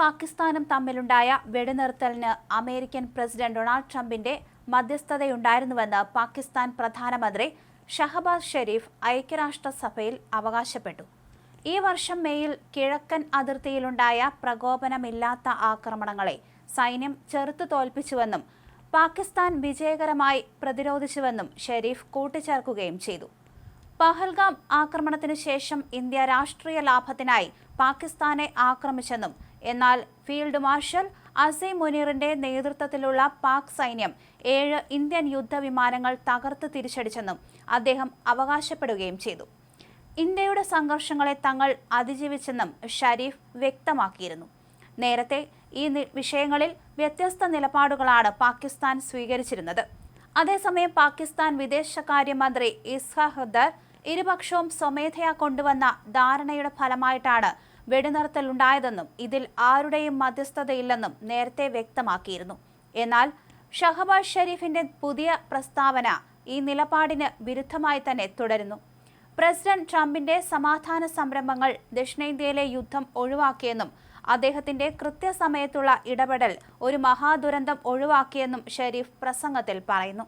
പാകിസ്ഥാനും തമ്മിലുണ്ടായ വെടിനിർത്തലിന് American president Donald ട്രംപിന്റെ മധ്യസ്ഥതയുണ്ടായിരുന്നുവെന്ന് പാകിസ്ഥാൻ പ്രധാനമന്ത്രി ഷഹബാസ് ഷെരീഫ് ഐക്യരാഷ്ട്രസഭയിൽ അവകാശപ്പെട്ടു. ഈ വർഷം മേയിൽ കിഴക്കൻ അതിർത്തിയിലുണ്ടായ പ്രകോപനമില്ലാത്ത ആക്രമണങ്ങളെ സൈന്യം ചെറുത്തു തോൽപ്പിച്ചുവെന്നും പാകിസ്ഥാൻ വിജയകരമായി പ്രതിരോധിച്ചുവെന്നും ഷെരീഫ് കൂട്ടിച്ചേർക്കുകയും ചെയ്തു. പഹൽഗാം ആക്രമണത്തിന് ശേഷം ഇന്ത്യ രാഷ്ട്രീയ ലാഭത്തിനായി പാകിസ്ഥാനെ ആക്രമിച്ചെന്നും എന്നാൽ ഫീൽഡ് മാർഷൽ അസീം മുനീറിന്റെ നേതൃത്വത്തിലുള്ള പാക് സൈന്യം 7 ഇന്ത്യൻ യുദ്ധവിമാനങ്ങൾ തകർത്ത് തിരിച്ചടിച്ചെന്നും അദ്ദേഹം അവകാശപ്പെടുകയും ചെയ്തു. ഇന്ത്യയുടെ സംഘർഷങ്ങളെ തങ്ങൾ അതിജീവിച്ചെന്നും ഷരീഫ് വ്യക്തമാക്കിയിരുന്നു. നേരത്തെ ഈ വിഷയങ്ങളിൽ വ്യത്യസ്ത നിലപാടുകളാണ് പാകിസ്ഥാൻ സ്വീകരിച്ചിരുന്നത്. അതേസമയം പാകിസ്ഥാൻ വിദേശകാര്യമന്ത്രി ഇസ്ഹാഖ് ദർ ഇരുപക്ഷവും സ്വമേധയാ കൊണ്ടുവന്ന ധാരണയുടെ ഫലമായിട്ടാണ് വെടിനിർത്തലുണ്ടായതെന്നും ഇതിൽ ആരുടെയും മധ്യസ്ഥതയില്ലെന്നും നേരത്തെ വ്യക്തമാക്കിയിരുന്നു. എന്നാൽ ഷഹബാസ് ഷെരീഫിന്റെ പുതിയ പ്രസ്താവന ഈ നിലപാടിന് വിരുദ്ധമായി തന്നെ തുടരുന്നു. പ്രസിഡന്റ് ട്രംപിന്റെ സമാധാന സംരംഭങ്ങൾ ദക്ഷിണേന്ത്യയിലെ യുദ്ധം ഒഴിവാക്കിയെന്നും അദ്ദേഹത്തിന്റെ കൃത്യസമയത്തുള്ള ഇടപെടൽ ഒരു മഹാദുരന്തം ഒഴിവാക്കിയെന്നും ഷെരീഫ് പ്രസംഗത്തിൽ പറയുന്നു.